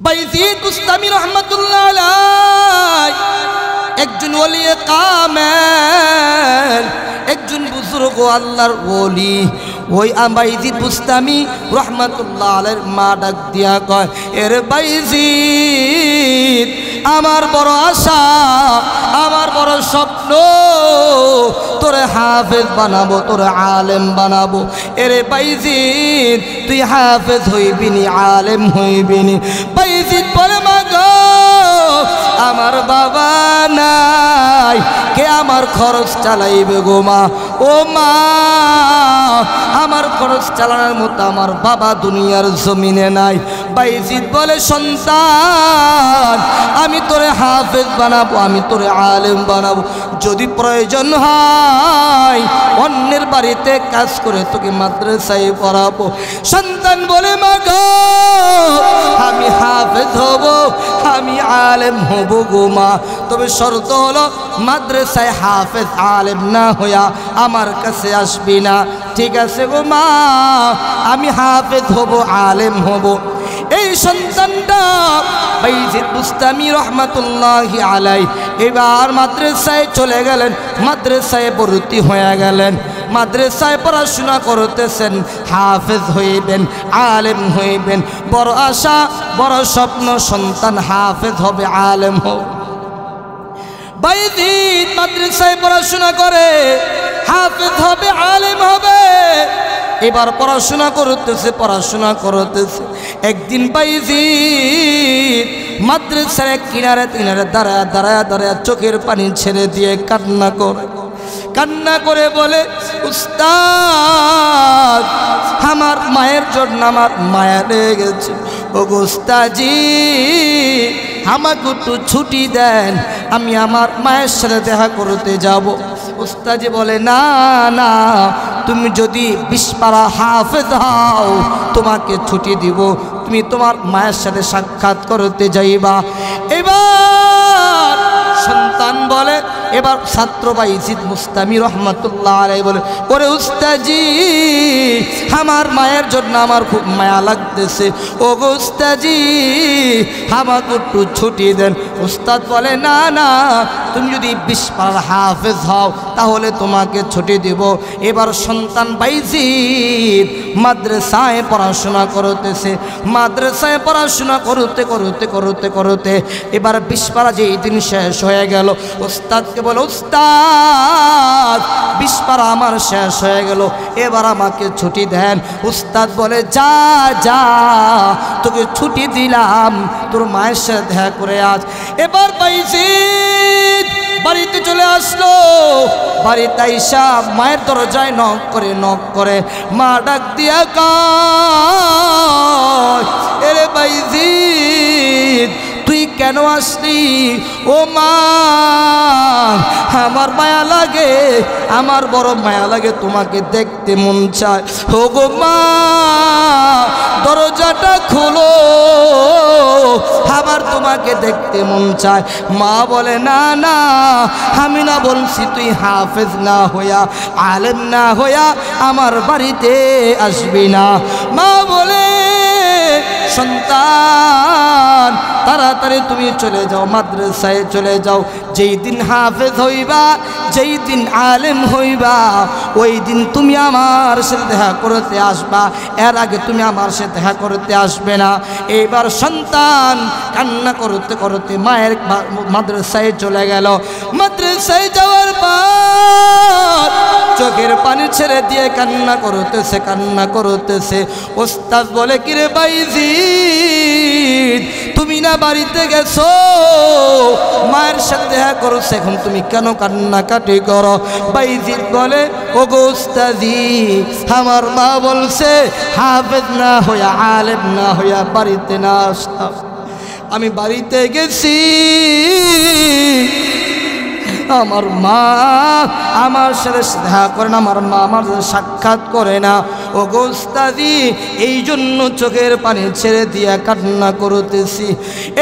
বাইজিদ বুস্তামি রহমাতুল্লাহ আলাইহি একজন ওলি কামেল, একজন বুজুর্গ আল্লাহর ওলি। ওই বাইজিদ বুস্তামি রহমাতুল্লাহ আলাইহির মা ডাক দিয়া কয়, এর বাইজিদ, আমার বড় আশা, আমার বড় স্বপ্ন, তোরে হাফেজ বানাবো, তোরে আলেম বানাবো। এরে বাইজিদ, তুই হাফেজ হইবিনি, আলেম হইবিনি। বাইজিদ বলে, মা গো, আমার বাবা নাই, কে আমার খরচ চালাইবে গো মা? ও মা, আমার খরচ চালানোর মতো আমার বাবা দুনিয়ার জমিনে নাই। বাইজিদ বলে, সন্তান, আমি তোরে হাফেজ বানাবো, আমি তোরে আলেম বানাবো। যদি প্রয়োজন হয় অন্যের বাড়িতে কাজ করে তোকে মাদ্রাসায় পড়াবো। সন্তান বলে, মা গো, আমি হাফেজ হব, আমি আলেম হব গো মা, তবে শর্ত হলো মাদ্রাসায় হাফেজ আলেম না হইয়া আমার কাছে আসবি না। ঠিক আছে গো মা, আমি হাফেজ হব, আলেম হব। এই সন্তানটা বাইজিদ বুস্তামি রহমাতুল্লাহি আলাইহি এবার মাদ্রাসায় চলে গেলেন, মাদ্রাসায় ভর্তি হয়ে গেলেন, মাদ্রাসায় পড়াশোনা করতেছেন, হাফেজ হইবেন, আলেম হইবেন। বড় আশা, বড় স্বপ্ন, সন্তান হাফেজ হবে, আলেম হবে। বাইজিদ মাদ্রাসায় পড়াশোনা করে, হাফেজ হবে, আলেম হবে। এবার পড়াশোনা করতেছে, পড়াশোনা করতেছে। একদিন বাইজিদ মাদ্রাসার কিনারে কিনারে দাঁড়ায় দাঁড়ায় দাঁড়ায় চোখের পানি ছেড়ে দিয়ে কান্না করে, কান্না করে বলে, উস্তাদ, আমার মায়ের জন্য আমার মায়া লেগে গেছে। ও গো উস্তাদজি, আমাকে একটু ছুটি দেন, আমি আমার মায়ের সাথে দেখা করতে যাব। উস্তাদজি বলে, না না, তুমি যদি 20 পারা হাফেজ হও তোমাকে ছুটি দিব, তুমি তোমার মায়ের সাথে সাক্ষাৎ করতে যাইবা। এবার সন্তান বলে, এবার ছাত্র বাইজিদ বুস্তামি রহমাতুল্লাহ আলাইহি বলে, ওরে উস্তাদজি, আমার মায়ের জন্য আমার খুব মায়া লাগতেছে। ও গো উস্তাদজি, আমাকে একটু ছুটি দেন। উস্তাদ বলে, না না, তুমি যদি 20 পারা হাফেজ হও তাহলে তোমাকে ছুটি দেব। এবার সন্তান বাইজিদ মাদ্রাসায় পড়াশোনা করতেছে, মাদ্রাসায় পড়াশোনা করতে করতে করতে করতে এবার 20 পারা যেই দিন শেষ হয়ে গেল, উস্তাদকে বলে, উস্তাদ, 20 পারা আমার শেষ হয়ে গেল, এবার আমাকে ছুটি দেন। উস্তাদ বলে, যা যা, তোকে ছুটি দিলাম, তোর মায়ের সাথে দেখা করে আজ। এবার বাইজিদ বাড়িতে চলে আসলো। বাড়িতে আইসা মায়ের দরজায় নক করে মা ডাক দিয়া কয়, এরে বাইজিদ, তুই কেন আসলি? ও মা, আমার মায়া লাগে, আমার বড় মায়া লাগে, তোমাকে দেখতে মন চায়। ও গো মা, দরজাটা খোলো, আবার তোমাকে দেখতে মন চায়। মা বলে, না না, আমি না বলছি তুই হাফেজ না হইয়া, আলেম না হইয়া আমার বাড়িতে আসবি না। মা বলে, সন্তান, তাড়াতাড়ি তুমি চলে যাও, মাদ্রাসায় চলে যাও। যেই দিন হাফেজ হইবা, যেই দিন আলেম হইবা, ওই দিন তুমি আমার সাথে দেখা করতে আসবা, এর আগে তুমি আমার সাথে দেখা করতে আসবে না। এইবার সন্তান কান্না করতে করতে মায়ের মাদ্রাসায় চলে গেল। মাদ্রাসায় যাওয়ার পর চোখের পানি ছেড়ে দিয়ে কান্না করতেছে, কান্না করতেছে। ওস্তাদ বলে, কিরে বাইজিদ, তুমি না বাড়িতে গেছো, মায়ের সাথে দেখা করছো, এখন তুমি কেন কান্নাকাটি করো? বাইজিদ বলে, ও গো উস্তাদি, আমার মা বলছে হাফেজ না হইয়া, আলেম না হইয়া বাড়িতে না আসতাম। আমি বাড়িতে গেছি, আমার মা আমার সাথে দেখা করে না, আমার মা আমার সাথে সাক্ষাৎ করে না। ও গো উস্তাদি, এই জন্য চোখের পানি ছেড়ে দিয়া কান্না করতেছি।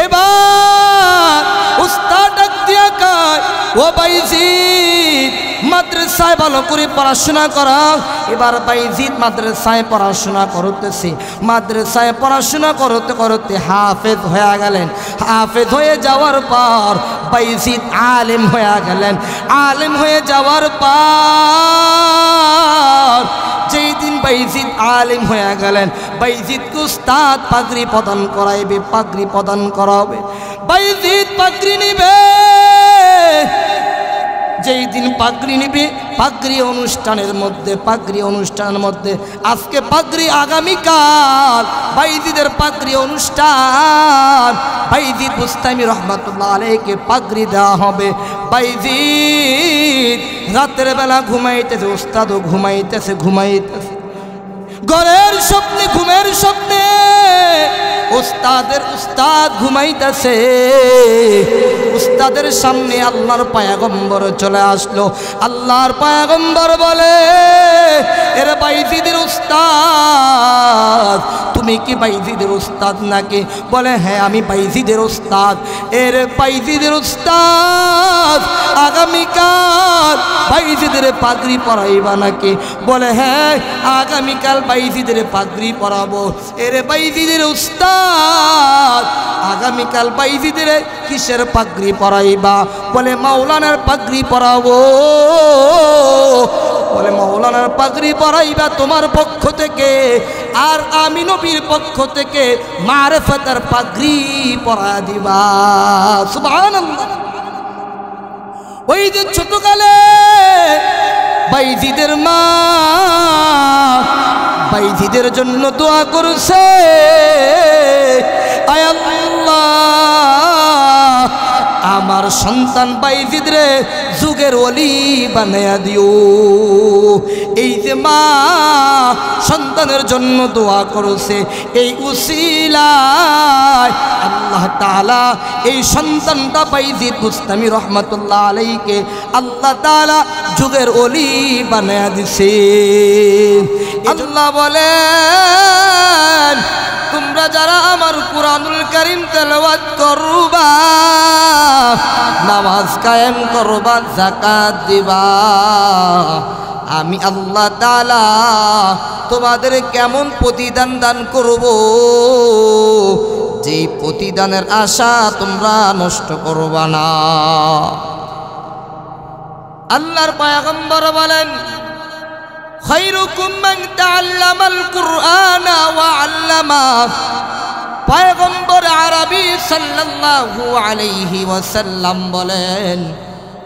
এবার উস্তাদ ডাক দিয়া কয়, ও বাইজিদ, মাদ্রাসা মাদ্রাসায় ভালো করে পড়াশোনা করা। এবার বাইজিদ মাদ্রাসায় পড়াশোনা করতেছে, মাদ্রাসায় পড়াশোনা করতে করতে হাফেজ হয়ে গেলেন। হাফেজ হয়ে যাওয়ার পর বাইজিদ আলেম হয়ে গেলেন। আলেম হয়ে যাওয়ার পর যেই দিন বাইজিদ আলেম হয়ে গেলেন, বাইজিদকে উস্তাদ পাগড়ি প্রদান করাইবে, পাগড়ি প্রদান করাবে। বাইজিদ পাগড়ি নিবে। যেই দিন পাগড়ি নিবে, পাগড়ি অনুষ্ঠানের মধ্যে আজকে পাগড়ি, আগামীকাল বাইজিদের পাগড়ি অনুষ্ঠান। বাইজিদ বুস্তামি রহমাতুল্লাহ আলাইহিকে পাগড়ি দেওয়া হবে। বাইজিদ রাতের বেলা ঘুমাইতেছে, উস্তাদও ঘুমাইতেছে। ঘরের স্বপ্নে, ঘুমের স্বপ্নে উস্তাদ ঘুমাইতেছে। উস্তাদের সামনে আল্লাহর পয়গম্বর চলে আসলো। আল্লাহর পয়গম্বর বলে, এর বাইজিদের উস্তাদ, তুমি কি বাইজিদের উস্তাদ নাকি? বলে, হ্যাঁ আমি বাইজিদের উস্তাদ। এর বাইজিদের উস্তাদ, আগামীকাল বাইজিদের পাগড়ি পরাইবা নাকি? বলে, হ্যাঁ আগামীকাল বাইজিদের পাগড়ি পরাবো। এর বাইজিদের উস্তাদ, আগামীকাল বাইজিদের কিসের পাগড়ি পরাইবা? বলে, মাওলানার পাগড়ি পরাবো। বলে, মাওলানার পাগড়ি পরাইবা তোমার পক্ষ থেকে, আর আমি নবীর পক্ষ থেকে মারিফাতের পাগড়ি পরা দিবা। সুবহানাল্লাহ। ওই যে ছোটকালে বাইজিদের মা বাইজিদের জন্য দোয়া করছে, আয় আল্লাহ আমার সন্তান বাইজিদরে যুগের ওলি বানায়া দিও। এই যে মা সন্তানের জন্য দোয়া করছে, এই উসিলায় আল্লাহ তাআলা এই সন্তানটা বাইজিদ বুস্তামি রহমাতুল্লাহ আলাইহিকে আল্লাহ তাআলা যুগের ওলি বানায়া দিছে। আল্লাহ বলেন, তোমরা যারা আমার কুরআনুল কারীম তেলাওয়াত করবা, নামাজ কায়েম করবা, যাকাত দিবা, আমি আল্লাহ তাআলা তোমাদের কেমন প্রতিদান দান করব, যেই প্রতিদানের আশা তোমরা নষ্ট করবা না। আল্লাহর পয়গম্বর বলেন, খায়রুকুম মান তাআল্লামাল কুরআনা ওয়া আল্লামা। পয়গম্বর আরবি সাল্লাল্লাহু আলাইহি ওয়াসাল্লাম বলেন,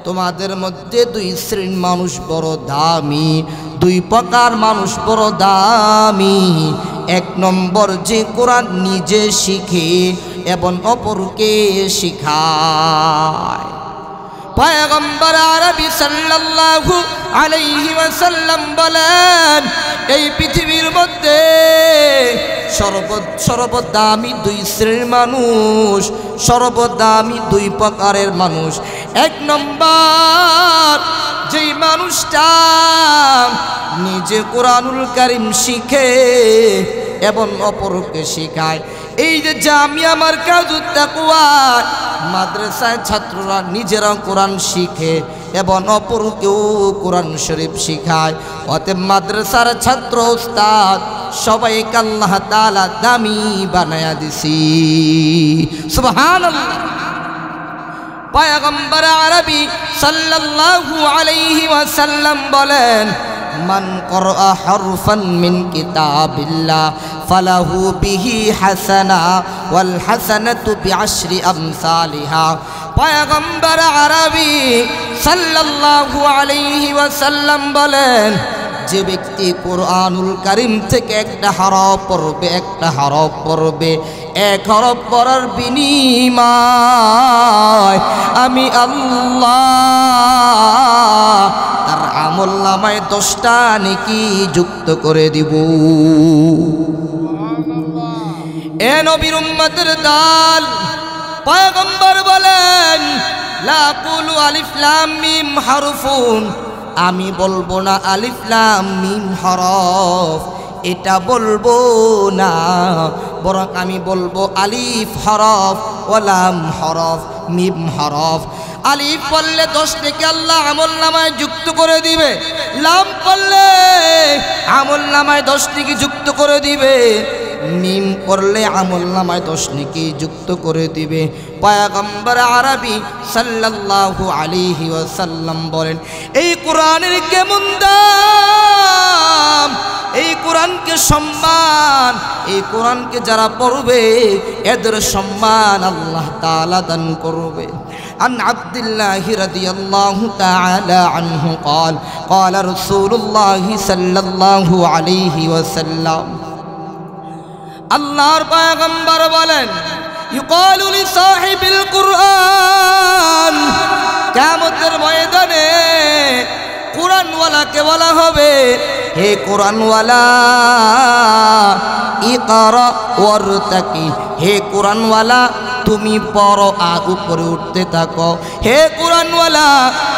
তোমাদের মধ্যে দুই শ্রেণীর মানুষ বড় দামি, দুই প্রকার মানুষ বড় দামি। এক নম্বর, যে কোরআন নিজে শিখে এবং অপরকে শিখায়। পয়গম্বর আরবি সাল্লাল্লাহু আলাইহি ওয়াসাল্লাম বলেন, এই পৃথিবীর মধ্যে সর্বদামি দুই শ্রেণীর মানুষ, সর্বদামি দুই প্রকারের মানুষ। এক নম্বর, যেই মানুষটা নিজে কোরআনুল কারীম শিখে এবং অপরকে শেখায়। এই যে জামিয়া মারকাজুত তাকওয়া মাদ্রাসায় ছাত্ররা নিজেরা কোরআন শিখে এবং অপরকেও কোরআন শরীফ শিখায়। অতএব মাদ্রাসার ছাত্র উস্তাদ সবাইকে আল্লাহ তাআলা দামি বানায়া দিছি। সুবহানাল্লাহ। পয়গম্বর আরবি সাল্লাল্লাহু আলাইহি ওয়াসাল্লাম বলেন, মান ক্বারা হারফান মিন কিতাবিল্লাহ ফালাহু বিহি হাসানা ওয়াল হাসানাতু বিআশরি আমসালিহা। পয়গম্বর আরবি সাল্লাল্লাহু আলাইহি ওয়াসাল্লাম বলেন, যে ব্যক্তি কোরআনুল কারীম থেকে একটা হরফ পড়বে, এক হরফ পড়ার বিনিময় আমি আল্লাহ তার আমলনামায় 10টা নেকি যুক্ত করে দিব। এ নবীর উম্মতের দল, পয়গম্বর বলেন, লা আকুলু আলিফ লাম মিম হারফুন, আমি বলবো না আলিফ লাম মিম হরফ, এটা বলবো না, বরং আমি বলবো আলিফ হরফ ওয়া লাম হরফ মিম হরফ। আলিফ পড়লে 10 নেকি আল্লাহ আমলনামায় যুক্ত করে দিবে, লাম পড়লে আমলনামায় 10 নেকি যুক্ত করে দিবে, মিম পড়লে আমলনামায় 10 নেকি যুক্ত করে দিবে। পয়গম্বর আরবি সাল্লাল্লাহু আলাইহি ওয়াসাল্লাম বলেন, এই কোরআনের কেমন দাম, এই কোরআনকে সম্মান, এই কোরআনকে যারা পড়বে এদের সম্মান আল্লাহ তাআলা দান করবে। عن عبد الله رضي الله تعالى عنه قال قال رسول الله صلى الله عليه وسلم আল্লাহর পয়গম্বর বলেন, ইউকালু লিসাহিবিল কুরআন, কিয়ামতের ময়দানে কুরআনওয়ালাকে বলা হবে, হে কুরআনওয়ালা ইকরা ওয়ারতাকি, হে কুরআনওয়ালা তুমি পড়ো আর উপরে উঠতে থাকো, হে কুরআনওয়ালা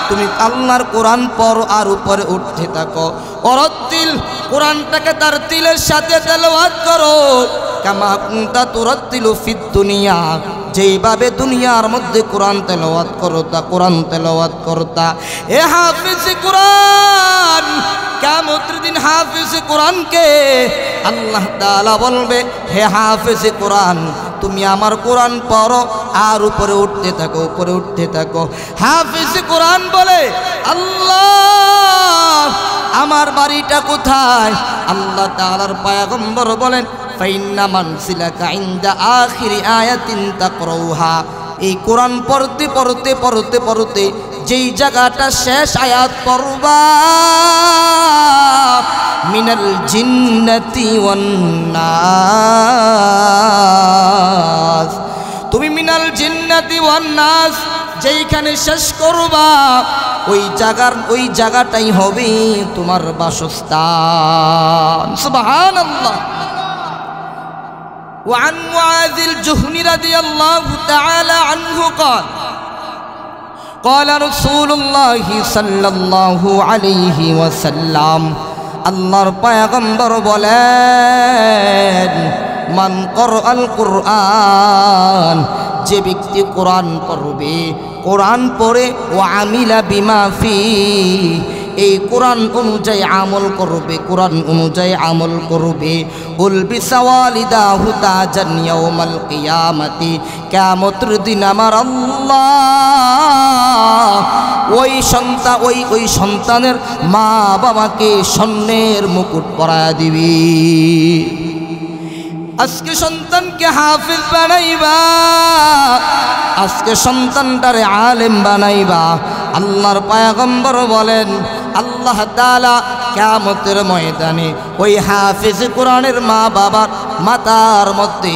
তুমি আল্লাহর কোরআন পড়ো আর উপরে উঠতে থাকো। ওরাত্তিল, কোরআনটাকে তার তিলের সাথে তেলাওয়াত করো, কামা কুনতা তুরাত্তিলু ফিদ দুনিয়া, যেইভাবে দুনিয়ার মধ্যে কোরআন তেলাওয়াত করতা, কোরআন তেলাওয়াত করতা। এ হাফিজ কোরআন, কিয়ামতের দিন হাফিজ কোরআনকে আল্লাহ তাআলা বলবে, হে হাফিজ কোরআন তুমি আমার কোরআন পড়ো আর উপরে উঠতে থাকো, উপরে উঠতে থাকো। হাফিজ কোরআন বলে, আল্লাহ আমার বাড়িটা কোথায়? আল্লাহ তাআলার পয়গম্বর বলেন, ফাইন্না মানসিলাকা ইনদা আখিরি আয়াতিন তাকরাউহা, এই কোরআন পড়তে পড়তে পড়তে পড়তে যেই জায়গাটা শেষ আয়াত পড়বা, মিনাল জিন্নাতি ওয়ান নাস, তুমি মিনাল জিন্নাতি ওয়ান নাস যেইখানে শেষ করবা ওই জায়গাটাই হবে তোমার বাসস্থান। সুবহানাল্লাহ। وعن معاذ الجهني رضي الله تعالى عنه قال قال رسول الله صلى الله عليه وسلم আল্লাহর পয়গম্বর বলেন, মান করআল কুরআন, যে ব্যক্তি কোরআন পড়বে, কোরআন পড়ে ও আমিলা বিমা ফি, এই কোরআন অনুযায়ী আমল করবে, কোরআন অনুযায়ী আমল করবে, উলবিসা ওয়ালিদাহু তাজান ইয়াউমাল কিয়ামতি, কিয়ামতের দিন আমার আল্লাহ ওই সন্তানের মা বাবাকে স্বর্ণের মুকুট পরায়া দিবি। আজকে সন্তানকে হাফিজ বানাইবা, আজকে সন্তানটারে আলেম বানাইবা। আল্লাহর পয়গম্বর বলেন, আল্লাহ তাআলা কিয়ামতের ময়দানে ওই হাফিজ কোরআনের মা বাবার মাথার মধ্যে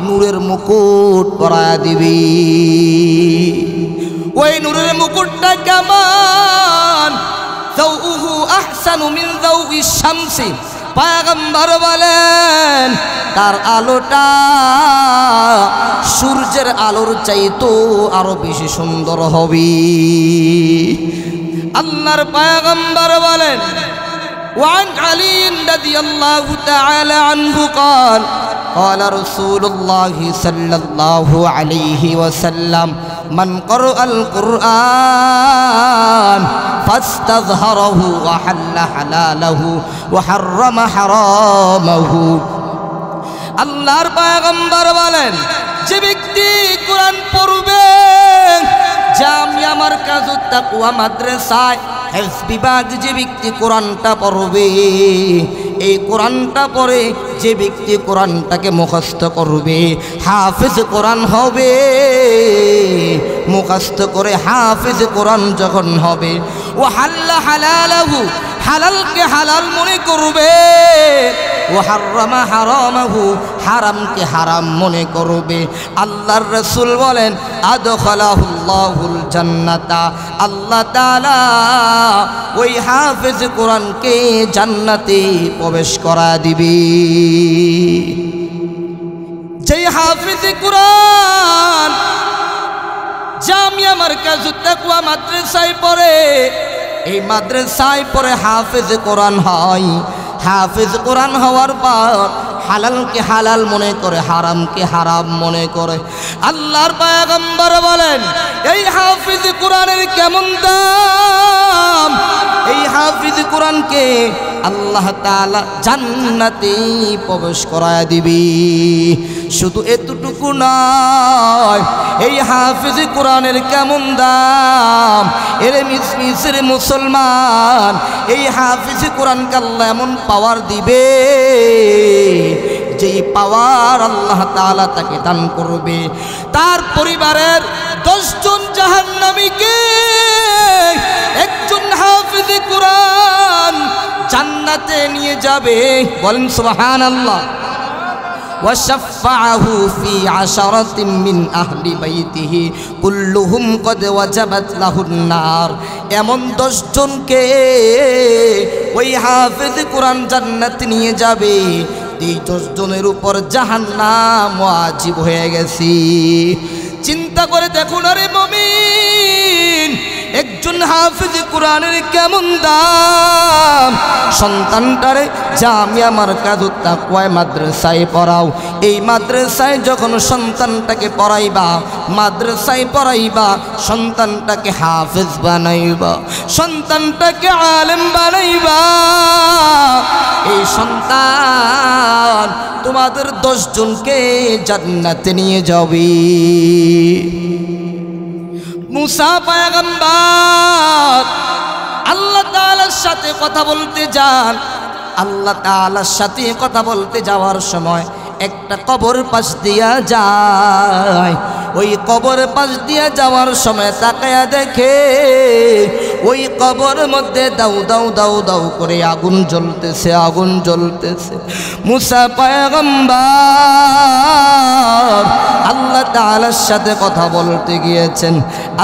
নূরের মুকুট পরায়া দিবি। ওই নূরের মুকুটটা কেমন? যাউহু আহসানু মিন যাউইশ শামসি, পয়গম্বর বলেন তার আলোটা সূর্যের আলোর চাইতো আরো বেশি সুন্দর হবে। আল্লাহর পয়গম্বর বলেন, ওয়ান আলী রাদিয়াল্লাহু তাআলা আনহু قال قال رسول الله صلى الله عليه وسلم من قرأ القرآن فاستظهره وحل حلاله وحرم حرامه। আল্লাহর পয়গম্বর বলেন, যে ব্যক্তি কোরআন পড়বে, জামিয়া মারকাজুত তাকওয়া মাদ্রাসায় হেফজ বিভাগ যে ব্যক্তি কোরআনটা পড়বে, এই কোরআনটা পড়ে যে ব্যক্তি কোরআনটাকে মুখস্থ করবে, হাফেজ কোরআন হবে। মুখস্থ করে হাফেজ কোরআন যখন হবে, ও হাল্লা হালালাহু, হালালকে হালাল মনে করবে, ও হারামা হারামাহু, হারামকে হারাম মনে করবে। আল্লাহর রাসূল বলেন, আদখালাহুল্লাহুল জান্নাতা, আল্লাহ তাআলা ওই হাফেজ কোরআনকে জান্নাতে প্রবেশ করা দিবে। যেই হাফেজ কোরআন জামিয়া মারকাজুত তাকওয়া মাদ্রাসায় পড়ে, এই মাদ্রাসায় পড়ে হাফেজ কোরআন হয়। হাফেজ কোরআন হওয়ার পর হালালকে হালাল মনে করে, হারামকে হারাম মনে করে। আল্লাহর পয়গম্বর বলেন এই হাফিজ কোরআনের কেমন দাম! এই হাফিজ কোরআনকে আল্লাহ তাআলা জান্নাতে প্রবেশ করায় দিবি। শুধু এতটুকু নয়, এই হাফিজ কোরআনের কেমন দাম! এরে মিসমিসের মুসলমান, এই হাফিজ কোরআনকে আল্লাহ এমন পাওয়ার দিবে, যেই পাওয়ার আল্লাহ তাআলা তাকে দান করবে। তার পরিবারের 10 জন জাহান্নামীকে একজন হাফিজ কোরআন জান্নাতে নিয়ে যাবে। বলেন সুবহানাল্লাহ। وشفعه في 10 من أهل بيته كلهم قد وجبت له النار। এমন 10 জনকে ওই হাফেজ কোরআন জান্নাতে নিয়ে যাবে, এই 10 জনের উপর জাহান্নাম ওয়াজিব হয়ে গেছে। চিন্তা করে দেখুন আরে মুমিন, একজন হাফিজ কোরআনের কেমন দাম! সন্তানটারে জামিয়া মারকাজুত তাকওয়া মাদ্রাসায় পড়াও। এই মাদ্রাসায় যখন সন্তানটাকে পড়াইবা, মাদ্রাসায় পড়াইবা, সন্তানটাকে হাফিজ বানাইবা, সন্তানটাকে আলেম বানাইবা, এই সন্তান তোমাদের 10 জনকে জান্নাতে নিয়ে যাবে। মুসা পয়গম্বর আল্লাহ তাআলার সাথে কথা বলতে যান। আল্লাহ তাআলার সাথে কথা বলতে যাওয়ার সময় একটা কবর পাশ দিয়া যায়। ওই কবর পাশ দিয়া যাওয়ার সময় তাকায়া দেখে ওই কবর মধ্যে দাউ দাউ দাউ দাউ করে আগুন জ্বলতেছে, আগুন জ্বলতেছে। মুসা পয়গম্বর আল্লাহ তাআলার সাথে কথা বলতে গিয়েছেন।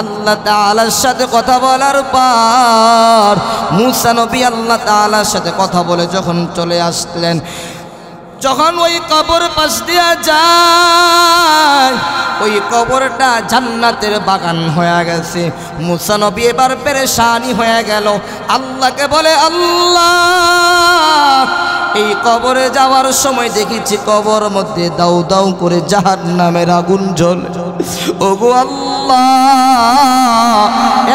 আল্লাহ তাআলার সাথে কথা বলার পর মুসা নবী আল্লাহ তাআলার সাথে কথা বলে যখন চলে আসলেন, যখন ওই কবর পাশ দিয়া যায়, ওই কবরটা জান্নাতের বাগান হয়ে গেছে। মুসা নবী এবার পেরেশানি হয়ে গেল, আল্লাহকে বলে আল্লাহ এই কবরে যাওয়ার সময় দেখেছি কবর মধ্যে দাউ দাউ করে জাহান্নামের আগুন জ্বলে। ওগো আল্লাহ,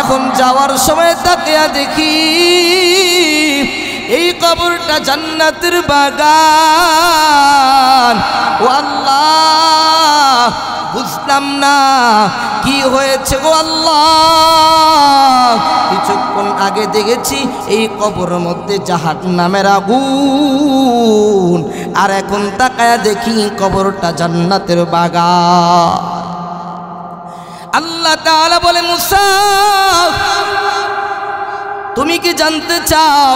এখন যাওয়ার সময় তাকিয়া দেখি এই কবরটা জান্নাতের বাগান। ও আল্লাহ, বুঝলাম না কি হয়েছে গো আল্লাহ। কিছুক্ষণ আগে দেখেছি এই কবরের মধ্যে জাহান্নামের আগুন, আর এখন তাকায়া দেখি কবরটা জান্নাতের বাগান। আল্লাহ তাআলা বলে মুসা, তুমি কি জানতে চাও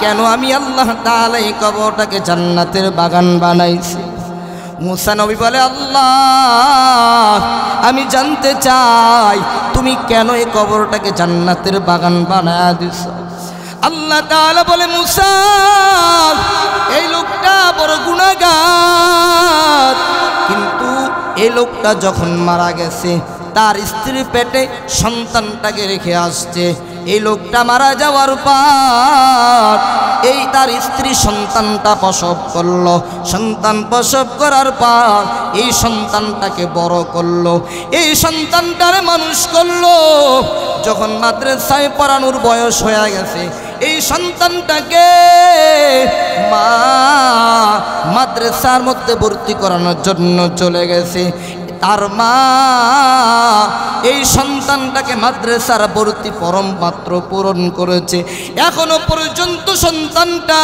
কেন আমি আল্লাহ তাআলা এই কবরটাকে জান্নাতের বাগান বানাইছি? মুসা নবী বলে আল্লাহ, আমি জানতে চাই তুমি কেন এই কবরটাকে জান্নাতের বাগান বানায়া দিছো। আল্লাহ তাআলা বলে মুসা, এই লোকটা বড় গুনাহগার, কিন্তু এই লোকটা যখন মারা গেছে তার স্ত্রীর পেটে সন্তানটাকে রেখে আসছে। এই লোকটা মারা যাওয়ার পর এই তার স্ত্রী সন্তানটা প্রসব করলো। সন্তান প্রসব করার পর এই সন্তানটাকে বড় করলো, এই সন্তানটারে মানুষ করলো। যখন মাদ্রাসায় পড়ানোর বয়স হয়ে গেছে, এই সন্তানটাকে মা মাদ্রাসার মধ্যে ভর্তি করানোর জন্য চলে গেছে। তার মা এই সন্তানটাকে মাদ্রাসার ভর্তি ফরম মাত্র পূরণ করেছে। এখনো পর্যন্ত সন্তানটা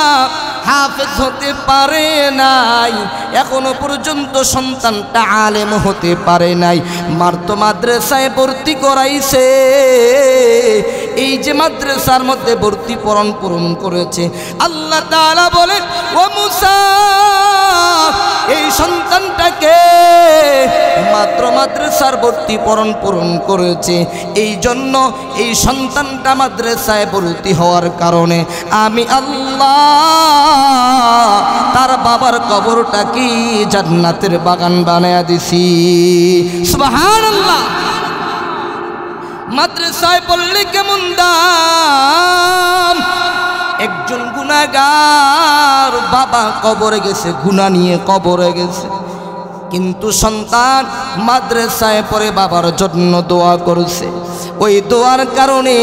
হাফেজ হতে পারে নাই, এখনো পর্যন্ত সন্তানটা আলেম হতে পারে নাই। মাত্র মাদ্রাসায় ভর্তি করাইছে, এই যে মাদ্রাসার মধ্যে ভর্তি পূরণ করেছে। আল্লাহ তাআলা বলে ও মুসা, এই সন্তানটাকে মাত্র মাদ্রাসার ভর্তি পূরণ করেছে, এই জন্য এই সন্তানটা মাদ্রাসায় ভর্তি হওয়ার কারণে আমি আল্লাহ তার বাবার কবরটাকে জান্নাতের বাগান বানায়া দিছি। সুবহানাল্লাহ। মাদ্রাসায় পড়লে কেমন দাম! একজন গুনাহগার বাবা কবরে গেছে, গুনাহ নিয়ে কবরে গেছে, কিন্তু সন্তান মাদ্রাসায় পড়ে বাবার জন্য দোয়া করছে। ওই দোয়ার কারণে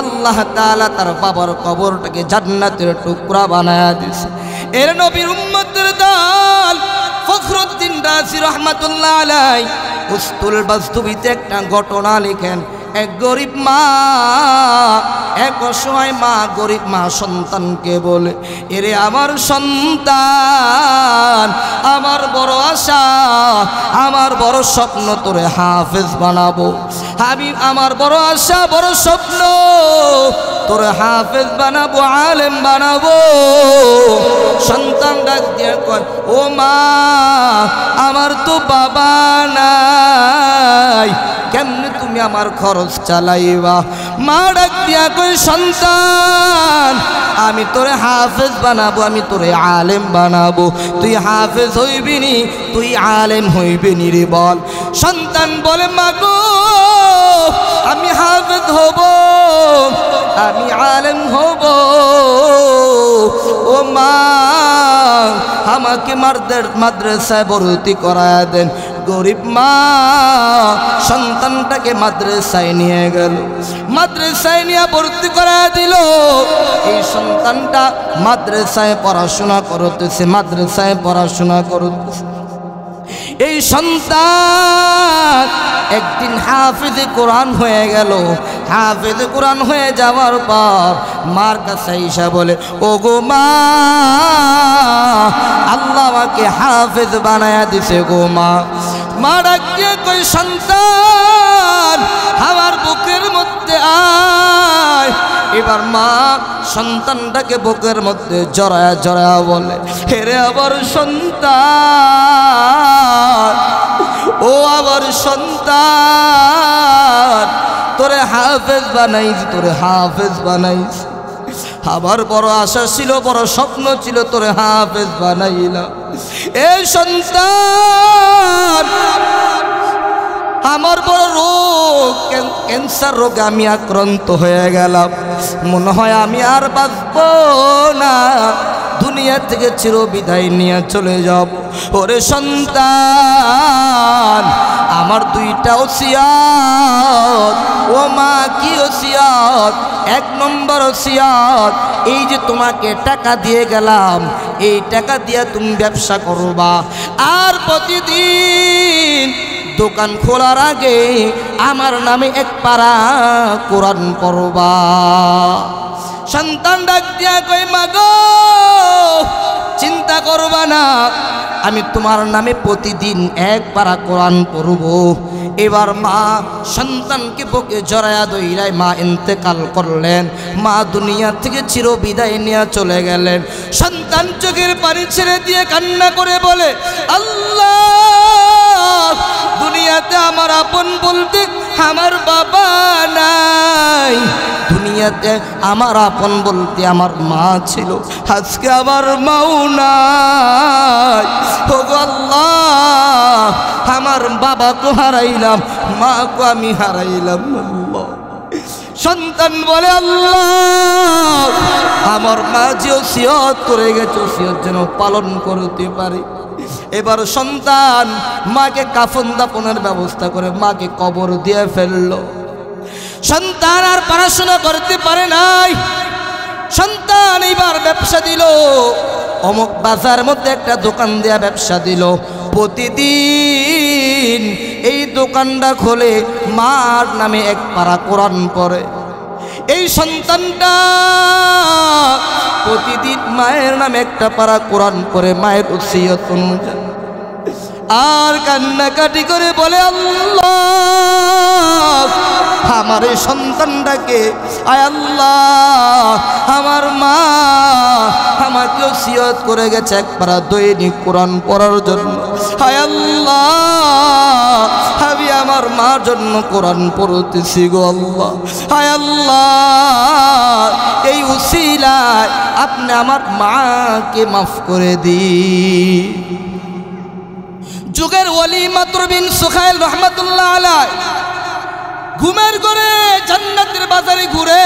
আল্লাহ তাআলা তার বাবার কবরটাকে জান্নাতের টুকরা বানায়া দিয়েছে। এর নবীর উম্মতের দল ফখরুদ্দিন রাজি রহমাতুল্লাহ আলাইহি উস্তুল বাস্তবিতে একটা ঘটনা লিখেন। এক গরিব মা, এক অসহায় মা, গরিব মা সন্তানকে বলে, এরে আমার সন্তান, আমার বড় আশা, আমার বড় স্বপ্ন তোরে হাফেজ বানাবো। আমি আমার বড় আশা, বড় স্বপ্ন তোরে হাফেজ বানাবো, আলেম বানাবো। সন্তান ডাক দিয়ে কয়, ও মা, আমার তো বাবা নাই, কেমনে তুমি আমার খরচ চালাইবা? মা ডাক দিয়া কই, সন্তান, আমি তোরে হাফেজ বানাবো, আমি তোরে আলেম বানাবো। তুই হাফেজ হইবি নি, তুই আলেম হইবি নি রে বল। সন্তান বলে, মা গো, আমি হাফেজ হব, আমি আলেম হব। ও মা, আমাকে মাদ্রাসায় ভর্তি করায় দেন। গরিব মা সন্তানটাকে মাদ্রাসায় নিয়ে গেল, মাদ্রাসায় নিয়ে ভর্তি করা দিল। এই সন্তানটা মাদ্রাসায় পড়াশোনা করতেছে, মাদ্রাসায় পড়াশোনা করতেছে। এই সন্তান একদিন হাফেজে কোরআন হয়ে গেল। হাফেজে কোরআন হয়ে যাওয়ার পর মার কাছে এসে বলে, ও গো মা, আল্লাহ আমাকে হাফেজ বানায়া দিছে গো মা। মা ডাকিয়ে কই, সন্তান, আমার বুকের মধ্যে আয়। এবার মা সন্তানটাকে বুকের মধ্যে জড়ায়া জড়ায়া বলে, হেরে আবার সন্তান, ও আবার সন্তান, তোরে হাফেজ বানাইছি, তোরে হাফেজ বানাইছি। আমার বড় আশা ছিল, বড় স্বপ্ন ছিল, তোরে হাফেজ বানাইলাম। এই সন্তান, আমার বড় রোগ, ক্যান্সার রোগে আমি আক্রান্ত হয়ে গেলাম, মনে হয় আমি আর বাঁচব না, দুনিয়া থেকে চিরবিদায় নিয়ে চলে যাব। ওরে সন্তান, আমার দুইটা ওসিয়ত। ও মা, কি ওসিয়ত? এক নম্বর ওসিয়ত, এই যে তোমাকে টাকা দিয়ে গেলাম, এই টাকা দিয়ে তুমি ব্যবসা করবা, আর প্রতিদিন দোকান খোলার আগে আমার নামে এক পারা কোরআন পড়বা। সন্তান ডাক দিয়া কই, মা গো, চিন্তা করবা না, আমি তোমার নামে প্রতিদিন এক পারা কোরআন পড়ব। এবার মা সন্তানকে বুকে জড়ায়া দইরায় মা ইন্তেকাল করলেন। মা দুনিয়া থেকে চিরবিদায় নিয়ে চলে গেলেন। সন্তান চোখের পানি ছেড়ে দিয়ে কান্না করে বলে, আল্লাহ, দুনিয়াতে আমার আপন বলতে আমার বাবা নাই, দুনিয়াতে আমার আপন বলতে আমার মা ছিল, আজকে আমার মাও নাই। ওগো আল্লাহ, আমার বাবাকে হারাইলাম, মাকে আমি হারাইলাম। আল্লাহ, সন্তান বলে, আল্লাহ, আমার মা যে ওসিয়ত করে গেছে, ওসিয়ত যেন পালন করতে পারি। এবার সন্তান মাকে কাফন দাফনের ব্যবস্থা করে মাকে কবর দিয়ে ফেলল। সন্তান আর পড়াশোনা করতে পারে নাই। সন্তান এইবার ব্যবসা দিল, অমুক বাজার মধ্যে একটা দোকান দেয়া ব্যবসা দিল। প্রতিদিন এই দোকানটা খোলে, মার নামে এক পারা কোরআন পড়ে। এই সন্তানটা প্রতিদিন মায়ের নামে একটা পারা কোরআন পড়ে, মায়ের ওসিয়ত অনুযায়ী। আর কান্নাকাটি করে বলে, আল্লাহ, আমার এই সন্তানটাকে, আয় আল্লাহ, আমার মা আমাকে ওসিয়ত করে গেছে এক পারা দৈনিক কোরআন পড়ার জন্য। আয় আল্লাহ, আমি আমার মার জন্য কোরআন পড়তেছি গো আল্লাহ। আয় আল্লাহ, এই উসিলায় আপনি আমার মাকে মাফ করে দিন। যুগের ওলি মাতরু বিন সুখাইল রহমাতুল্লাহ আলাইহি ঘুমের ঘরে জান্নাতের বাজারে ঘুরে,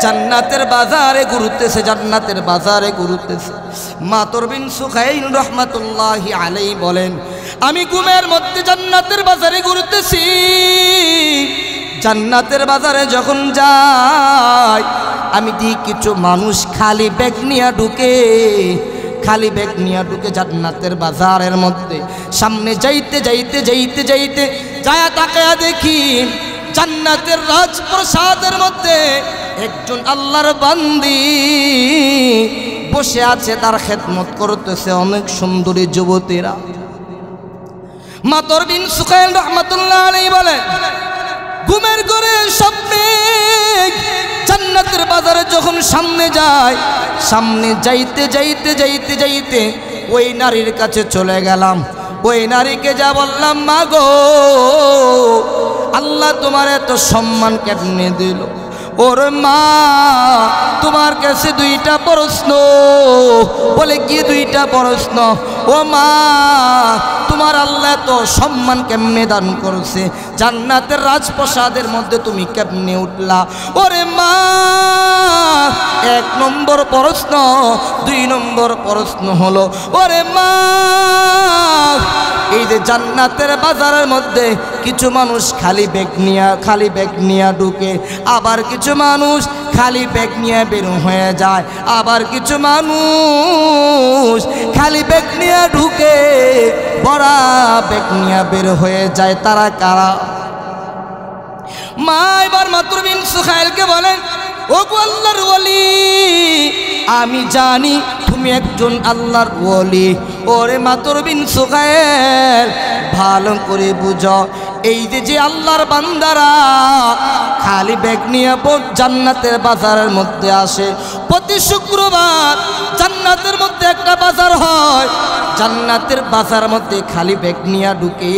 জান্নাতের বাজারে ঘুরতেছে, জান্নাতের বাজারে ঘুরতেছে। মাতর বিন সুখাইল রহমাতুল্লাহি আলাইহি বলেন, আমি ঘুমের মধ্যে জান্নাতের বাজারে ঘুরতেছি। জান্নাতের বাজারে যখন যাই, আমি দেখি কিছু মানুষ খালি ব্যাগ নিয়ে ঢুকে, খালি ব্যাগ নিয়ে ঢুকে জান্নাতের বাজারের মধ্যে। সামনে যাইতে যাইতে যাইতে যাইতে যায়া তাকায়া দেখি জান্নাতের রাজপ্রাসাদের মধ্যে একজন আল্লাহর বান্দি বসে আছে, তার খেদমত করতেছে অনেক সুন্দরী যুবতীরা। মাতর বিন সুখাইল রহমাতুল্লাহ আলাইহি বলে, ঘুমের ঘরে স্বপ্নে জান্নাতের বাজারে যখন সামনে যায়, সামনে যাইতে যাইতে যাইতে যাইতে ওই নারীর কাছে চলে গেলাম। ওই নারীকে যা বললাম, মা গো, আল্লাহ তোমার এত সম্মান কেমনে দিল? ওর মা, তোমার কাছে দুইটা প্রশ্ন। বলে, কি দুইটা প্রশ্ন? ও মা, তোমার আল্লাহ তো সম্মান কেমনে দান করছে? জান্নাতের রাজপ্রাসাদের মধ্যে তুমি কেমনে উঠলা? ওরে মা, এক নম্বর প্রশ্ন। দুই নম্বর প্রশ্ন হলো, ওরে মা, এই যে জান্নাতের বাজারের মধ্যে কিছু মানুষ খালি ব্যাগ নিয়ে ঢুকে, আবার কিছু মানুষ খালি ব্যাগ নিয়ে বের হয়ে যায়, আবার কিছু মানুষ খালি ব্যাগ নিয়ে ঢুকে বড়া ব্যাগ নিয়ে বের হয়ে যায়, তারা কারা? মা এবার মাতর বিন সুখাইলকে বলেন, ও গো আল্লাহর ওলি, আমি জানি তুমি একজন আল্লাহর ওলি। ওরে মাতর বিন সুখাইল, ভালো করে বুঝো, এই যে আল্লাহর বান্দারা খালি ব্যাগ নিয়ে জান্নাতের বাজারের মধ্যে আসে, প্রতি শুক্রবার জান্নাতের মধ্যে একটা বাজার হয়। জান্নাতের বাজার মধ্যে খালি ব্যাগ নিয়ে ঢুকে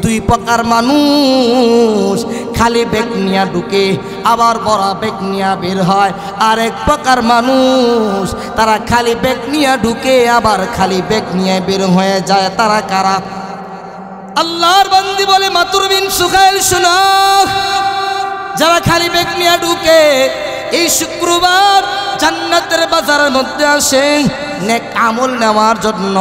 দুই প্রকার মানুষ, খালি ব্যাগ নিয়ে ঢুকে আবার বড় ব্যাগ নিয়ে বের হয়। আর এক প্রকার মানুষ, তারা খালি ব্যাগ নিয়ে ঢুকে আবার খালি ব্যাগ নিয়ে বের হয়ে যায়, তারা কারা? আল্লাহর বান্দি বলে, মাতর বিন সুখাইল শোনো, যারা খালি ব্যাগ নিয়ে ঢুকে এই শুক্রবার জান্নাতের বাজারের মধ্যে আসে নেক আমল নেওয়ার জন্য,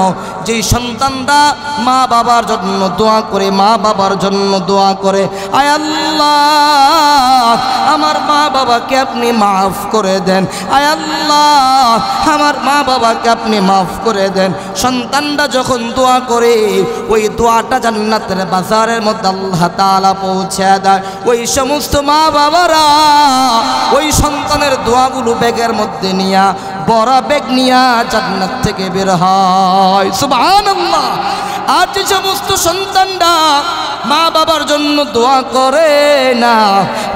যেই সন্তানরা মা বাবার জন্য দোয়া করে, মা বাবার জন্য দোয়া করে, আয় আল্লাহ আমার মা বাবাকে আপনি মাফ করে দেন, আয় আল্লাহ আমার মা বাবাকে আপনি মাফ করে দেন। সন্তানরা যখন দোয়া করে, ওই দোয়াটা জান্নাতের বাজারের মধ্যে আল্লাহ তাআলা পৌঁছে দেয়। ওই সমস্ত মা বাবারা ওই সন্তানের দোয়াগুলো ব্যাগের মধ্যে নিয়া, বড় ব্যাগ নিয়া জান্নাত থেকে বের হয়। সুবহানাল্লাহ। আর যে সমস্ত সন্তানরা মা বাবার জন্য দোয়া করে না,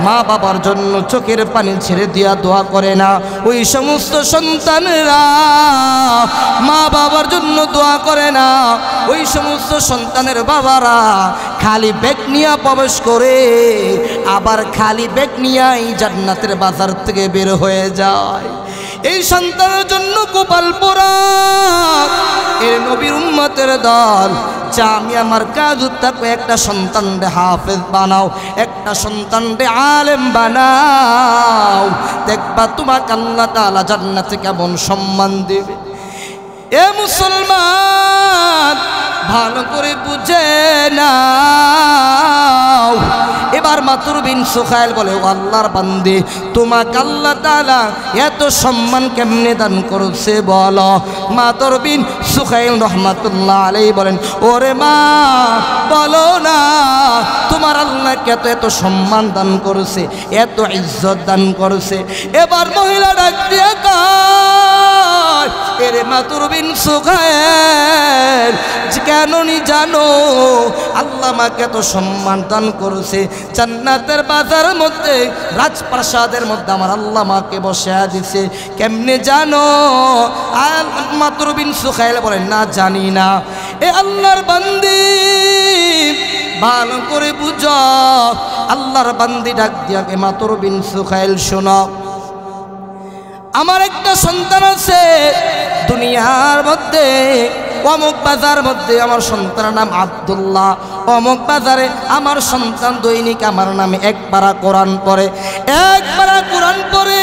মা বাবার জন্য চোখের পানি ছেড়ে দিয়া দোয়া করে না, ওই সমস্ত সন্তানরা মা বাবার জন্য দোয়া করে না, ওই সমস্ত সন্তানের বাবারা খালি ব্যাগ নিয়ে প্রবেশ করে আবার খালি ব্যাগ নিয়ে এই জান্নাতের বাজার থেকে বের হয়ে যায়। এই সন্তানের জন্য কপাল পোড়া এর নবীর উম্মতের দল, যা আমি আমার কাজ থাকবে, একটা সন্তানরে হাফেজ বানাও, একটা সন্তানরে আলেম বানাও, দেখবা তোমাকে আল্লাহ তাআলা জান্নাতে কেমন সম্মান দেবে। এ মুসলমান, ভালো করে বুঝে নাও। এবার মাতর বিন সুখাইল বলে, ও আল্লাহর বান্দী, তোমাকে আল্লাহ তাআলা এত সম্মান কেমনে দান করছে বলো? মাতর বিন সুখাইল রহমাতুল্লাহ আলাইহি বলেন, ওরে মা, বলো না তোমার আল্লাহকে এত সম্মান দান করছে, এত ইজ্জত দান করছে। এবার মহিলা ডাক দিয়ে কয়, এরে মাতর বিন সুখাইল, কেন নি জানো আল্লাহ আমাকে এত সম্মান দান করেছে? জান্নাতের বাজারের মধ্যে রাজপ্রাসাদের মধ্যে আমার আল্লাহ মাকে বসে দিছে, কেমনে জানো? মাতর বিন সুখাইল বলেন, না জানি না। এ আল্লাহর বান্দি, ভালো করে বুঝো। আল্লাহর বান্দি ডাক দিয়া কে, মাতর বিন সুখাইল শোনো, আমার একটা সন্তান আছে দুনিয়ার মধ্যে, অমুক বাজার মধ্যে আমার সন্তানের নাম আব্দুল্লাহ, অমুক বাজারে আমার সন্তান দৈনিক আমার নামে এক পারা কোরআন পড়ে, এক পারা কোরআন পড়ে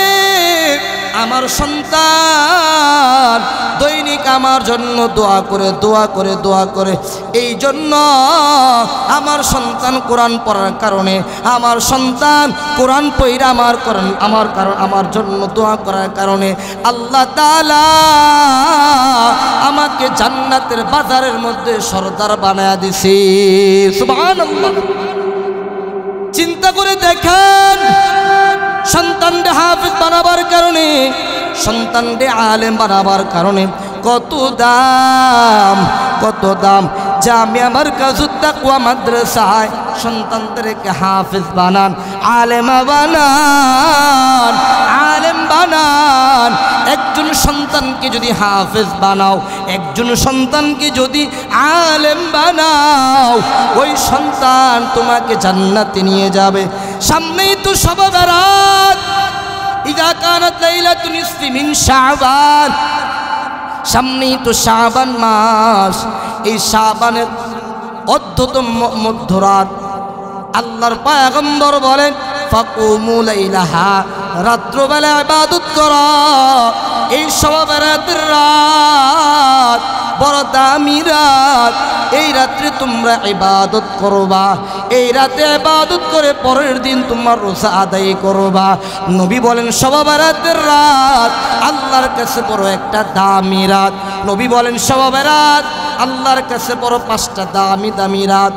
আমার সন্তান দৈনিক আমার জন্য দোয়া করে দোয়া করে দোয়া করে। এই জন্য আমার সন্তান কোরআন পড়ার কারণে, আমার সন্তান কোরআন পড়ে আমার জন্য দোয়া করার কারণে আল্লাহ তাআলা আমাকে জান্নাতের বাজারের মধ্যে সরদার বানায়া দিছে। সুবহানাল্লাহ। চিন্তা করে দেখেন, সন্তানকে হাফেজ বানাবার কারণে, সন্তানকে আলেম বানাবার কারণে কত দাম, কত দাম। জামিয়া মারকাজুত তাকওয়া মাদ্রাসায় সন্তানদেরকে হাফেজ বানান, আলেম বানান, আলেম বানান। একজন সন্তানকে যদি হাফেজ বানাও, একজন সন্তানকে যদি আলেম বানাও, ওই সন্তান তোমাকে জান্নাতে নিয়ে যাবে। সামনেই তো শবে বরাত, ইযা কানাত লাইলাতুন নিসফি মিন শাবান, সামনেই তো শাবান মাস। এই শাবানের অর্ধতম মধ্যরাত আল্লাহর পয়গম্বর বলেন ফাকুমু লাইলাহা, রাত্রবেলা ইবাদত করো। এই শবে বরাতের রাত বড় দামি রাত, এই রাত্রে তোমরা ইবাদত করবা, এই রাতে ইবাদত করে পরের দিন তোমার রোজা আদায় করবা। নবী বলেন শবে বরাতের রাত আল্লাহর কাছে বড় একটা দামি রাত। নবী বলেন শবে বরাত আল্লাহর কাছে বড় 5টা দামি দামি রাত।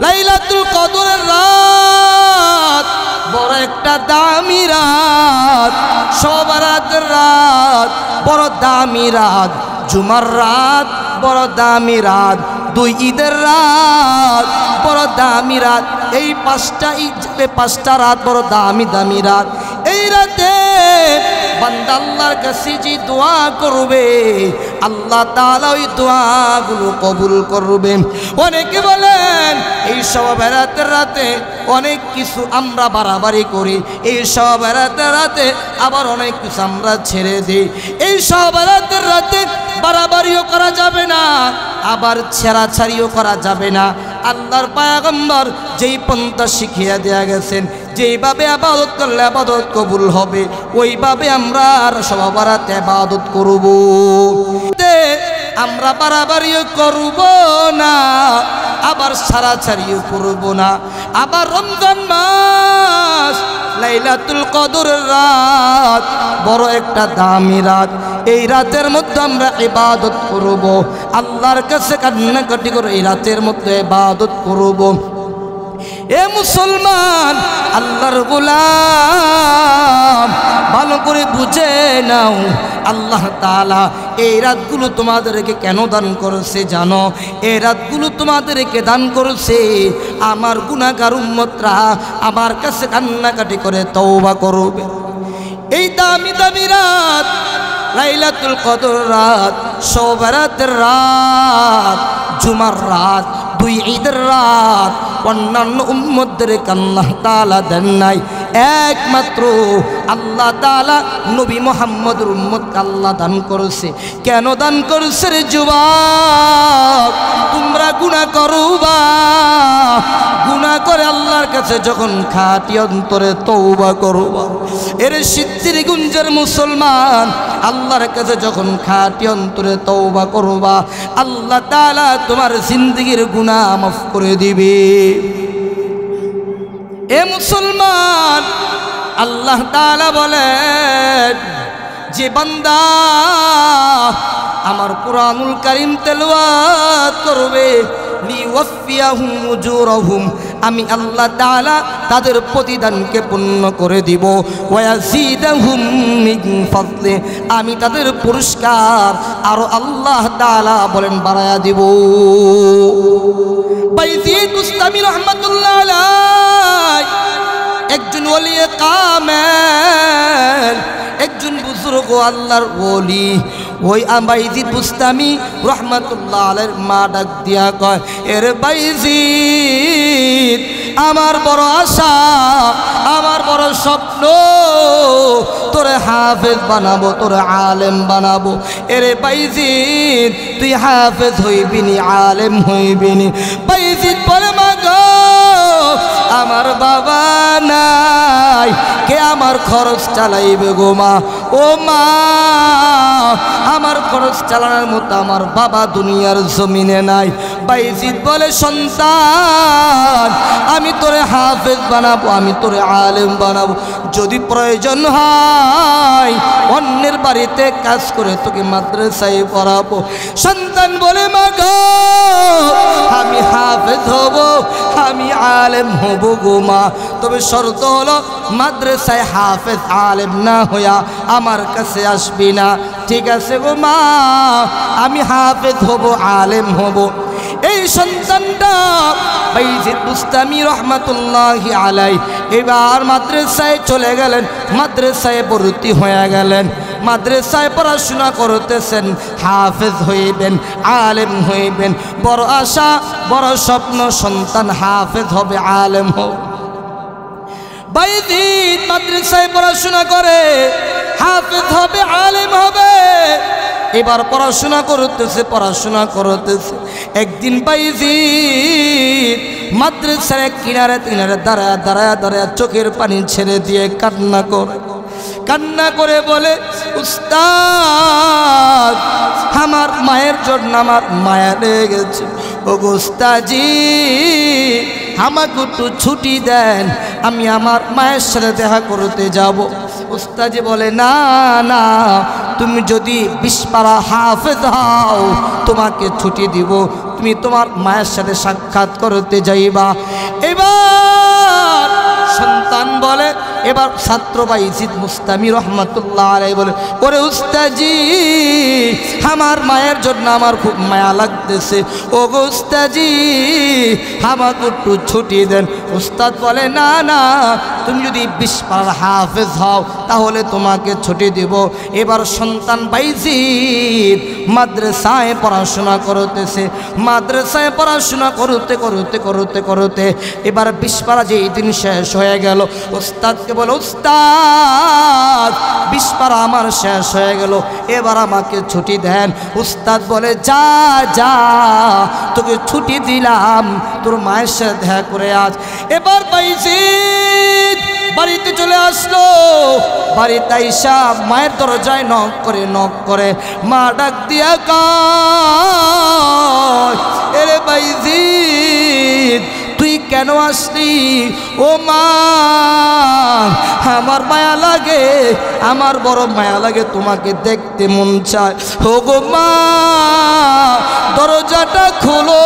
লাইলাতুল কদরের রাত বড় একটা দামি রাত, শবে বরাতের রাত বড় দামি রাত, জুমার রাত বড় দামি রাত, 2 ঈদের রাত বড় দামি রাত। এই 5টা রাত বড় দামি দামি রাত। এই রাতে বান্দা আল্লাহর কাছে যে দোয়া করবে, আল্লাহ তাআলা ওই দোয়াগুলো কবুল করবেন। অনেকে বলেন এই শবে বরাতের রাতে অনেক কিছু আমরা বাড়াবাড়ি করি, এই শবে বরাতের রাতে আবার অনেক কিছু আমরা ছেড়ে দিই। এই শবে বরাতের রাতে বাড়াবাড়িও করা যাবে না, আবার ছেড়াছাড়িও করা যাবে না। আল্লাহর পয়গম্বর যেই পন্থা শিখিয়ে দেয়া গেছেন, যেইভাবে ইবাদত করলে ইবাদত কবুল হবে, ওইভাবে আমরা শবে বরাতে ইবাদত করব। আমরা বাড়াবাড়িও করব না, আবার ছাড়াছাড়িও করব না। আবার রমজান মাস লাইলাতুল কদরের রাত বড় একটা দামি রাত। এই রাতের মধ্যে আমরা ইবাদত করব, আল্লাহর কাছে কান্নাকাটি করে এই রাতের মধ্যে ইবাদত করব। এ মুসলমান, আল্লাহর গোলাম, ভালো করে বুঝে নাও, আল্লাহ তাআলা এই রাতগুলো তোমাদেরকে কেন দান করেছে জানো? এই রাতগুলো তোমাদেরকে দান করেছে আমার গুনাহগার উম্মতরা আমার কাছে কান্নাকাটি করে তওবা করবে। এই দামি দামি রাত, লাইলাতুল কদর রাত, শবে বরাতের রাত, জুমার রাত, 2 ঈদের রাত অন্যান্য উম্মতদেরকে আল্লাহ তাআলা দেন নাই। একমাত্র আল্লাহ তাআলা নবী মুহাম্মদের উম্মতকে আল্লাহ দান করেছে। কেন দান করেছে রে যুবক? তোমরা গুনাহ করবা, গুনাহ করে আল্লাহর কাছে যখন খাঁটি অন্তরে তওবা করবা, এর সিদ্ধিরগঞ্জের মুসলমান, আল্লাহর কাছে যখন খাঁটি অন্তরে তওবা করবা, আল্লাহ তাআলা তোমার জিন্দেগির গুনাহ মাফ করে দিবে। এ মুসলমান, আল্লাহ তাআলা বলেন যে বান্দা আমার কুরআনুল কারীম তেলাওয়াত করবে, লিওয়াফিয়াহুম উজুরহুম, আমি আল্লাহ তাআলা তাদের প্রতিদানকে পূর্ণ করে দিব। ওয়ায়াজিদাহুম মিন ফাদলি, আমি তাদের পুরস্কার আরো আল্লাহ তাআলা বলেন বাড়ায়া দিব। বাইজিদ বুস্তামি রাহমাতুল্লাহ আলাইহি একজন ওলিয়ে কামেল, একজন বুজুর্গ আল্লাহর ওলি। ওই বাইজিদ বুস্তামি রাহমাতুল্লাহ আলাইহির মা ডাক দিয়া কয়, এর বাইজিদ, আমার বড় আশা, আমার বড় স্বপ্ন, তোরে হাফেজ বানাবো, তোরে আলেম বানাবো। এরে বাইজিদ, তুই হাফেজ হইবিনি, আলেম হইবিনি। বাইজিদ বলে, মা গো, আমার বাবা নাই, কে আমার খরচ চালাইবে গো মা। ও মা, আমার খরচ চালানোর মতো আমার বাবা দুনিয়ার জমিনে নাই। বাইজিদ বলে সন্তান, আমি তোরে হাফেজ বানাবো, আমি তোরে আলেম বানাবো, যদি প্রয়োজন হয় অন্যের বাড়িতে কাজ করে তোকে মাদ্রাসায় পড়াবো। সন্তান বলে মা গো, আমি হাফেজ হব, আমি আলেম হব গো মা, তবে শর্ত হলো মাদ্রাসায় হাফেজ আলেম না হইয়া আমার কাছে আসবি না। ঠিক আছে গো মা, আমি হাফেজ হব, আলেম হব। এই সন্তানটা বাইজিদ বুস্তামি রহমাতুল্লাহি আলাইহি এবার মাদ্রাসায় চলে গেলেন, মাদ্রাসায় ভর্তি হয়ে গেলেন, মাদ্রাসায় পড়াশোনা করতেছেন, হাফেজ হইবেন, আলেম হইবেন। বড় আশা, বড় স্বপ্ন, সন্তান হাফেজ হবে, আলেম হবে। বাইজিদ মাদ্রাসায় পড়াশোনা করে হাফেজ হবে, আলেম হবে। এবার পড়াশোনা করতেছে, পড়াশোনা করতেছে। একদিন বাইজিদ মাদ্রাসার কিনারে কিনারে দাঁড়ায় দাঁড়ায় দাঁড়ায় চোখের পানি ছেড়ে দিয়ে কান্না করে, কান্না করে বলে, উস্তাদ, আমার মায়ের জন্য আমার মায়া লেগে গেছে। ও গো উস্তাদজি, আমাকে একটু ছুটি দেন, আমি আমার মায়ের সাথে দেখা করতে যাব। উস্তাদজি বলে, না না, তুমি যদি 20 পারা হাফেজ হও তোমাকে ছুটি দিব, তুমি তোমার মায়ের সাথে সাক্ষাৎ করতে যাইবা। এবার সন্তান বলে, এবার ছাত্র বাইজিদ বুস্তামি রহমাতুল্লাহ আলাইহি বলে, ওরে উস্তাদজি, আমার মায়ের জন্য আমার খুব মায়া লাগতেছে, ও গো উস্তাদজি, আমাকে একটু ছুটি দেন। উস্তাদ বলে, না না, তুমি যদি 20 পারা হাফেজ হও তাহলে তোমাকে ছুটি দিব। এবার সন্তান বাইজিদ মাদ্রাসায় পড়াশোনা করতেছে, মাদ্রাসায় পড়াশোনা করতে করতে করতে করতে এবার 20 পারা যেই দিন শেষ হয়ে গেল, উস্তাদকে বলে, উস্তাদ, 20 পারা আমার শেষ হয়ে গেল, এবার আমাকে ছুটি দেন। উস্তাদ বলে, যা যা, তোকে ছুটি দিলাম, তোর মায়ের সাথে দেখা করে আজ। এবার বাইজিদ বাড়িতে চলে আসলো। বাড়িতে আইসা মায়ের দরজায় নক করে, নক করে, মা ডাক দিয়া কয়, এরে বাইজিদ, তুই কেন আসলি? ও মা, আমার মায়া লাগে, আমার বড় মায়া লাগে, তোমাকে দেখতে মন চায়। ও গো মা, দরজাটা খোলো,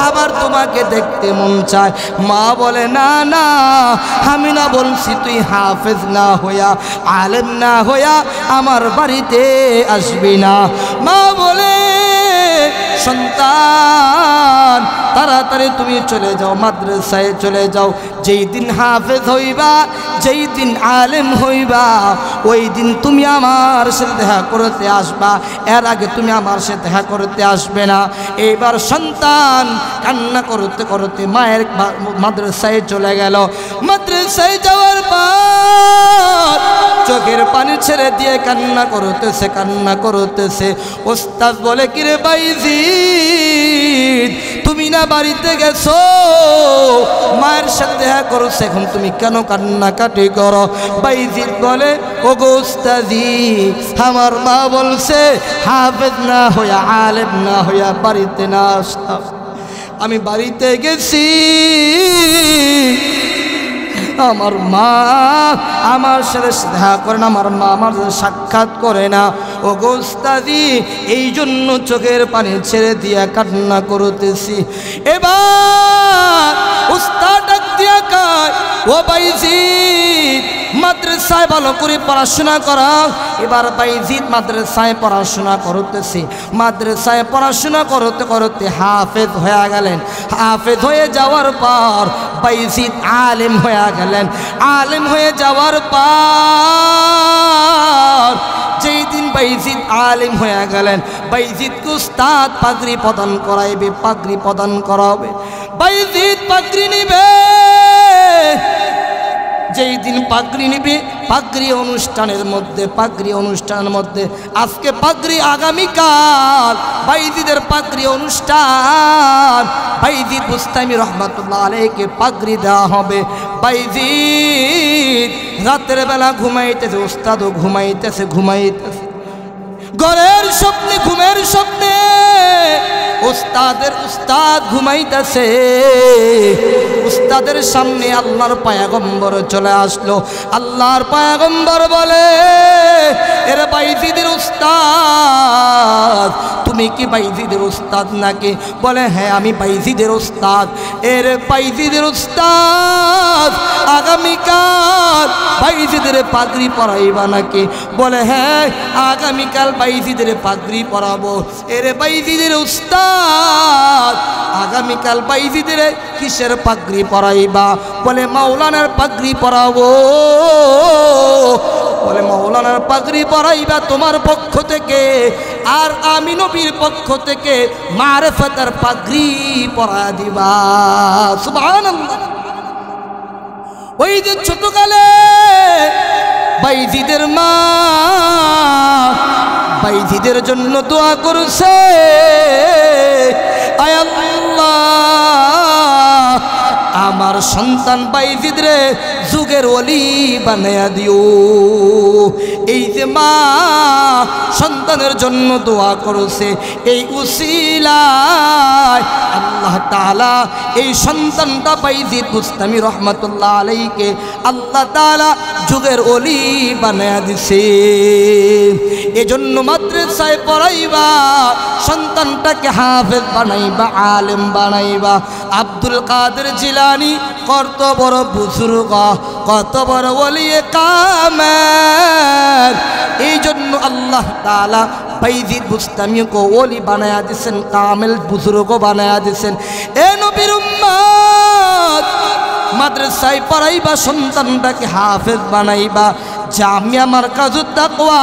আবার তোমাকে দেখতে মন চায়। মা বলে, না না, আমি না বলছি তুই হাফেজ না হইয়া, আলেম না হইয়া আমার বাড়িতে আসবি না। মা বলে, সন্তান, তাড়াতাড়ি তুমি চলে যাও, মাদ্রাসায় চলে যাও, যেই দিন হাফেজ হইবা, যেই দিন আলেম হইবা, ওই দিন তুমি আমার সাথে দেখা করতে আসবা, এর আগে তুমি আমার সাথে দেখা করতে আসবে না। এইবার সন্তান কান্না করতে করতে মায়ের মাদ্রাসায় চলে গেল। মাদ্রাসায় যাওয়ার পর চোখের পানি ছেড়ে দিয়ে কান্না করতেছে, কান্না করতেছে। ওস্তাদ বলে, কিরে বাইজিদ, তুমি না বাড়িতে গেছো, মায়ের সাথে দেখা করছো, এখন তুমি কেন কান্নাকাটি করো? বাইজিদ বলে, ও গো উস্তাদি, আমার মা বলছে হাফেজ না হইয়া, আলেম না হইয়া বাড়িতে না আসতাম। আমি বাড়িতে গেছি, আমার মা আমার সাথে দেখা করে না, আমার মা আমার সাথে সাক্ষাৎ করে না। ও গো উস্তাদি, এই জন্য চোখের পানি ছেড়ে দিয়া কান্না করতেছি। এবার উস্তাদ ডাক দিয়া কয়, ও বাইজিদ, মাদ্রাসায় ভালো করে পড়াশোনা করা। এবার বাইজিদ মাদ্রাসায় পড়াশোনা করতেছি, মাদ্রাসায় পড়াশোনা করতে করতে হাফেজ হয়ে গেলেন। হাফেজ হয়ে যাওয়ার পর বাইজিদ আলেম হয়ে গেলেন। আলেম হয়ে যাওয়ার পর যেই দিন বাইজিদ আলেম হয়ে গেলেন, বাইজিদকে উস্তাদ পাগড়ি প্রদান করাইবে, পাগড়ি প্রদান করাবে। বাইজিদ পাগড়ি নিবে, যেই দিন পাগড়ি নিবে পাগড়ি অনুষ্ঠানের মধ্যে আজকে পাগড়ি, আগামীকাল বাইজিদের পাগড়ি অনুষ্ঠান। বাইজিদ বুস্তামি রহমাতুল্লাহ আলাইহিকে পাগড়ি দেওয়া হবে। বাইজিদ রাতের বেলা ঘুমাইতেছে, উস্তাদও ঘুমাইতেছে ঘরের স্বপ্নে, ঘুমের স্বপ্নে উস্তাদ ঘুমাইতেছে। উস্তাদের সামনে আল্লাহর পয়গম্বর চলে আসলো। আল্লাহর পয়গম্বর বলে, এরে বাইজিদের উস্তাদ, তুমি কি বাইজিদের উস্তাদ নাকি? বলে, হ্যাঁ আমি বাইজিদের উস্তাদ। এর বাইজিদের উস্তাদ, আগামীকাল বাইজিদের পাগড়ি পরাইবা নাকি? বলে, হ্যাঁ আগামীকাল বাইজিদের পাগড়ি পরাবো। এর বাইজিদের উস্তাদ, আগামীকাল বাইজিদের কিসের পাগড়ি পরাইবা? বলে, মাওলানার পাগড়ি পরাবো। বলে, মাওলানার পাগড়ি পরাইবা তোমার পক্ষ থেকে, আর আমি নবীর পক্ষ থেকে মারিফাতের পাগড়ি পরা দিবা। সুবহানাল্লাহ। ওই যে ছোটকালে বাইজিদের মা বাইজিদের জন্য দোয়া করছে, আয় আল্লাহ আমার সন্তান বাইজিদ রে যুগের ওলি বানায়া দিও। এই যে মা সন্তানের জন্য দোয়া করছে, এই উসিলায় আল্লাহ তাআলা এই সন্তানটা বাইজিদ বুস্তামি রহমাতুল্লাহ আলাইহিকে আল্লাহ তাআলা যুগের ওলি বানায়া দিছে। এজন্য মাদ্রাসায় পড়াইবা, সন্তানটাকে হাফেজ বানাইবা, আলেম বানাইবা। আব্দুল কাদের জিলানী কত বড় বুজুর্গ, কত বড় ওলিয়ে কামেল। এই জন্য আল্লাহ তাআলা বাইজিদ বুস্তামিকে ওলি বানায়া দিয়েছেন, কামেল বুজুর্গ বানায়া দিয়েছেন। এ নবীর উম্মত, মাদ্রাসায় পড়াইবা, সন্তানটাকে হাফেজ বানাইবা। জামিয়া মারকাজুত তাকওয়া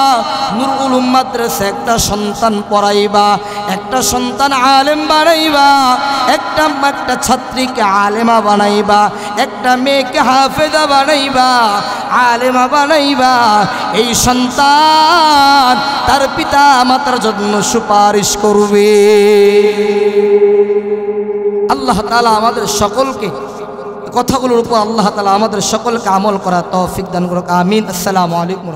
নূরুল উলুম মাদ্রাসা একটা সন্তান পড়াইবা, একটা সন্তান আলেম বানাইবা, একটা ছাত্রীকে আলেমা বানাইবা, একটা মেয়েকে হাফেজা বানাইবা, আলেমা বানাইবা। এই সন্তান তার পিতা মাতার জন্য সুপারিশ করবে। আল্লাহ তাআলা আমাদের সকলকে কথাগুলোর উপর আল্লাহ তাআলা আমাদের সকলকে আমল করা তৌফিক দান করুক। আমিন। আসসালামু আলাইকুম।